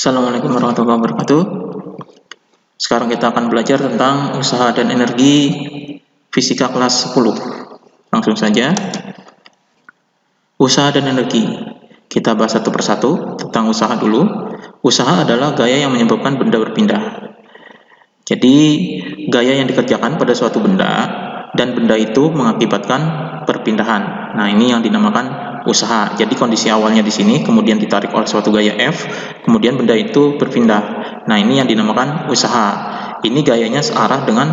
Assalamualaikum warahmatullahi wabarakatuh. Sekarang kita akan belajar tentang usaha dan energi fisika kelas 10. Langsung saja. Usaha dan energi. Kita bahas satu persatu tentang usaha dulu. Usaha adalah gaya yang menyebabkan benda berpindah. Jadi, gaya yang dikerjakan pada suatu benda dan benda itu mengakibatkan perpindahan. Nah, ini yang dinamakan usaha. Jadi kondisi awalnya di sini, kemudian ditarik oleh suatu gaya F, kemudian benda itu berpindah. Nah, ini yang dinamakan usaha. Ini gayanya searah dengan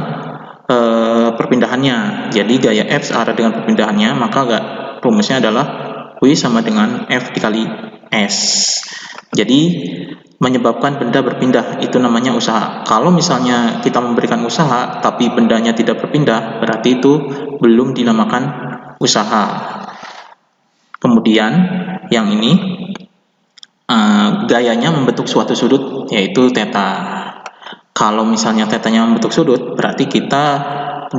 perpindahannya. Jadi gaya F searah dengan perpindahannya, maka rumusnya adalah W sama dengan F dikali S. Jadi menyebabkan benda berpindah itu namanya usaha. Kalau misalnya kita memberikan usaha tapi bendanya tidak berpindah, berarti itu belum dinamakan usaha. Kemudian yang ini gayanya membentuk suatu sudut, yaitu theta. Kalau misalnya tetanya membentuk sudut, berarti kita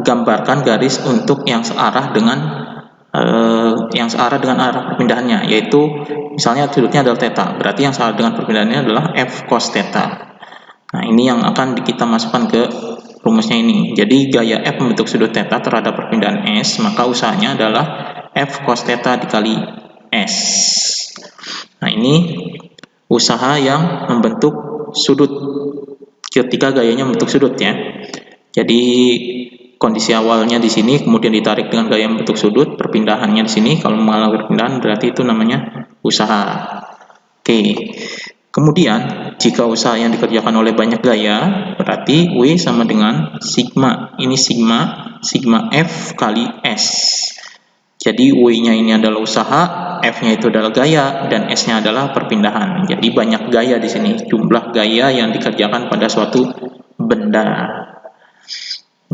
gambarkan garis untuk yang searah dengan arah perpindahannya, yaitu misalnya sudutnya adalah theta, berarti yang searah dengan perpindahannya adalah F cos theta. Nah, ini yang akan kita masukkan ke rumusnya ini. Jadi gaya F membentuk sudut theta terhadap perpindahan S, maka usahanya adalah F cos theta dikali S. Nah, ini usaha yang membentuk sudut ketika gayanya membentuk sudut ya. Jadi kondisi awalnya di sini, kemudian ditarik dengan gaya membentuk sudut, perpindahannya di sini. Kalau mengalami perpindahan berarti itu namanya usaha. Oke. Kemudian jika usaha yang dikerjakan oleh banyak gaya, berarti W sama dengan sigma. Ini sigma F kali S. Jadi W-nya ini adalah usaha, F-nya itu adalah gaya, dan S-nya adalah perpindahan. Jadi banyak gaya di sini, jumlah gaya yang dikerjakan pada suatu benda.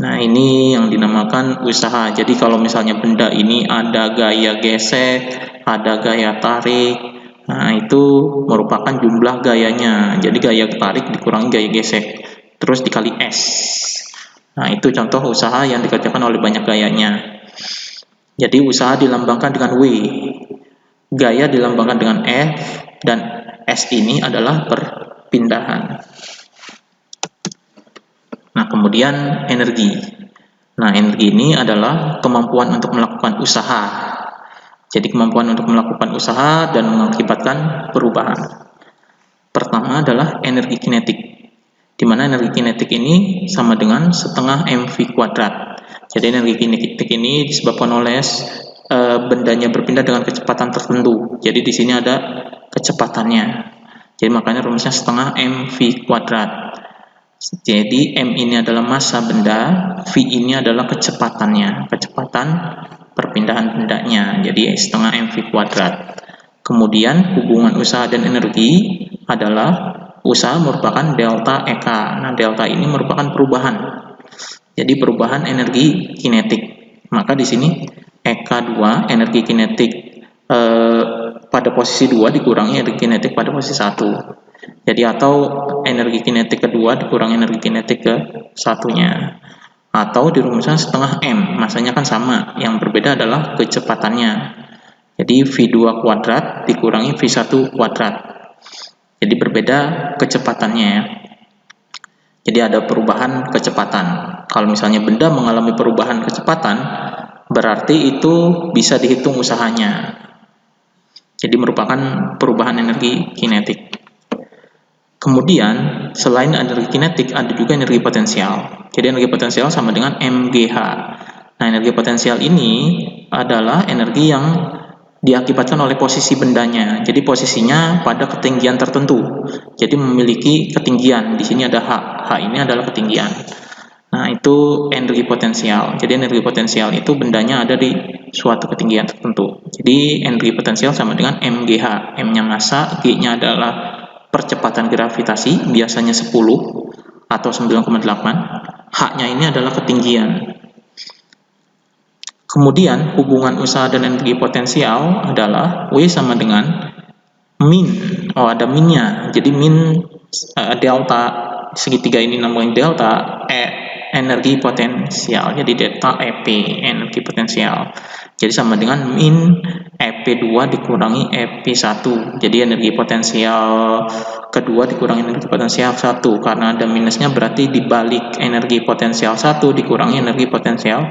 Nah, ini yang dinamakan usaha. Jadi kalau misalnya benda ini ada gaya gesek, ada gaya tarik, nah itu merupakan jumlah gayanya. Jadi gaya tarik dikurangi gaya gesek, terus dikali S. Nah, itu contoh usaha yang dikerjakan oleh banyak gayanya. Jadi usaha dilambangkan dengan W, gaya dilambangkan dengan F, dan S ini adalah perpindahan. Nah, kemudian energi. Nah, energi ini adalah kemampuan untuk melakukan usaha. Jadi kemampuan untuk melakukan usaha dan mengakibatkan perubahan. Pertama adalah energi kinetik, di mana energi kinetik ini sama dengan setengah mv kuadrat. Jadi energi kinetik ini disebabkan oleh bendanya berpindah dengan kecepatan tertentu. Jadi di sini ada kecepatannya. Jadi makanya rumusnya setengah mv kuadrat. Jadi m ini adalah massa benda, v ini adalah kecepatannya, kecepatan perpindahan bendanya. Jadi setengah mv kuadrat. Kemudian hubungan usaha dan energi adalah usaha merupakan delta EK. Nah, delta ini merupakan perubahan. Jadi perubahan energi kinetik. Maka di sini EK2, energi kinetik pada posisi 2 dikurangi energi kinetik pada posisi 1. Jadi atau energi kinetik kedua dikurangi energi kinetik ke satunya. Atau dirumuskan setengah M, masanya kan sama. Yang berbeda adalah kecepatannya. Jadi V2 kuadrat dikurangi V1 kuadrat. Jadi berbeda kecepatannya ya. Jadi ada perubahan kecepatan. Kalau misalnya benda mengalami perubahan kecepatan, berarti itu bisa dihitung usahanya. Jadi merupakan perubahan energi kinetik. Kemudian, selain energi kinetik, ada juga energi potensial. Jadi energi potensial sama dengan MGH. Nah, energi potensial ini adalah energi yang diakibatkan oleh posisi bendanya. Jadi posisinya pada ketinggian tertentu. Jadi memiliki ketinggian. Di sini ada H. H ini adalah ketinggian. Nah, itu energi potensial. Jadi energi potensial itu bendanya ada di suatu ketinggian tertentu. Jadi energi potensial sama dengan MGH. M-nya massa, G-nya adalah percepatan gravitasi, biasanya 10 atau 9,8. H-nya ini adalah ketinggian. Kemudian hubungan usaha dan energi potensial adalah W sama dengan min. Oh, ada minnya. Jadi min delta segitiga ini namanya delta energi potensial. Jadi delta EP energi potensial. Jadi sama dengan min EP2 dikurangi EP1. Jadi energi potensial kedua dikurangi energi potensial 1, karena ada minusnya berarti dibalik energi potensial 1 dikurangi energi potensial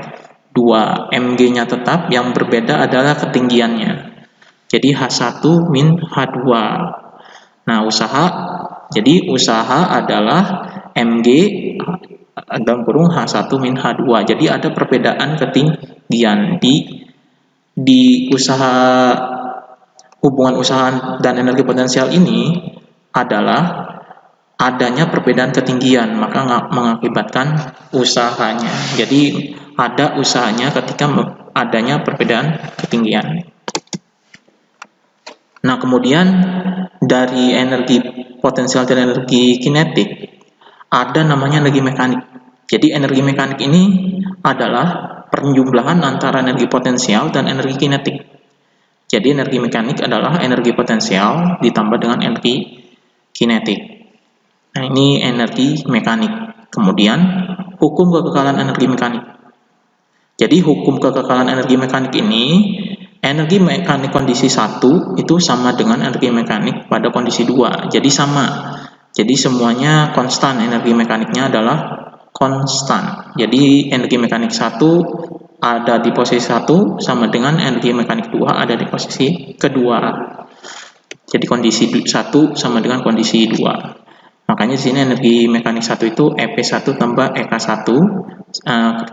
2. Mg-nya tetap, yang berbeda adalah ketinggiannya. Jadi H1 min H2. Nah, jadi usaha adalah Mg dalam kurung H1 min H2. Jadi ada perbedaan ketinggian di hubungan usaha dan energi potensial ini adalah adanya perbedaan ketinggian, maka mengakibatkan usahanya. Jadi ada usahanya ketika adanya perbedaan ketinggian. Nah, kemudian dari energi potensial dan energi kinetik ada namanya energi mekanik. Jadi energi mekanik ini adalah penjumlahan antara energi potensial dan energi kinetik. Jadi energi mekanik adalah energi potensial ditambah dengan energi kinetik. Nah, ini energi mekanik. Kemudian hukum kekekalan energi mekanik. Jadi hukum kekekalan energi mekanik ini, energi mekanik kondisi 1 itu sama dengan energi mekanik pada kondisi 2. Jadi sama. Jadi semuanya konstan, energi mekaniknya adalah konstan. Jadi energi mekanik 1 ada di posisi 1 sama dengan energi mekanik 2 ada di posisi kedua. Jadi kondisi 1 sama dengan kondisi 2. Makanya di sini energi mekanik 1 itu EP1 tambah EK1,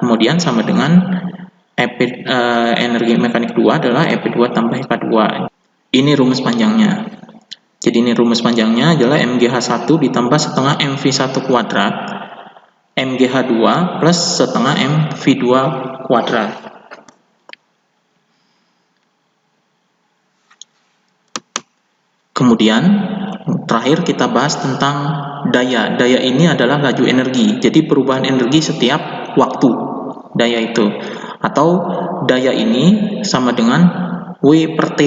kemudian sama dengan energi mekanik 2 adalah EP2 tambah EK2. Ini rumus panjangnya. Jadi ini rumus panjangnya adalah MGH1 ditambah setengah MV1 kuadrat MGH2 plus setengah MV2 kuadrat. Kemudian terakhir kita bahas tentang daya. Daya ini adalah laju energi. Jadi perubahan energi setiap waktu. Daya itu. Atau daya ini sama dengan W per T.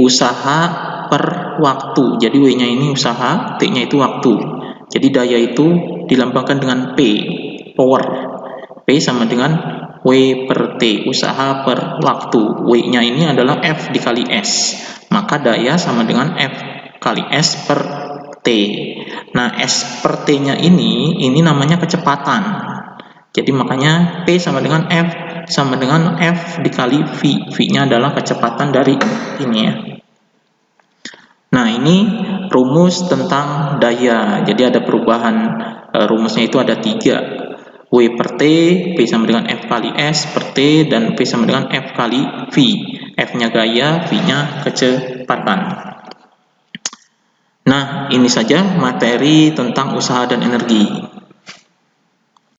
Usaha per waktu. Jadi W-nya ini usaha, T-nya itu waktu. Jadi daya itu dilambangkan dengan P, power. P sama dengan W per T, usaha per waktu. W-nya ini adalah F dikali S. Maka daya sama dengan F kali S per T. Nah, S per T-nya ini namanya kecepatan. Jadi makanya P sama dengan F sama dengan F dikali V. V-nya adalah kecepatan dari ini ya. Nah, ini rumus tentang daya. Jadi ada perubahan, rumusnya itu ada 3. W per T, P sama dengan F kali S per T, dan P sama dengan F kali V. F-nya gaya, V-nya kecepatan. Nah, ini saja materi tentang usaha dan energi.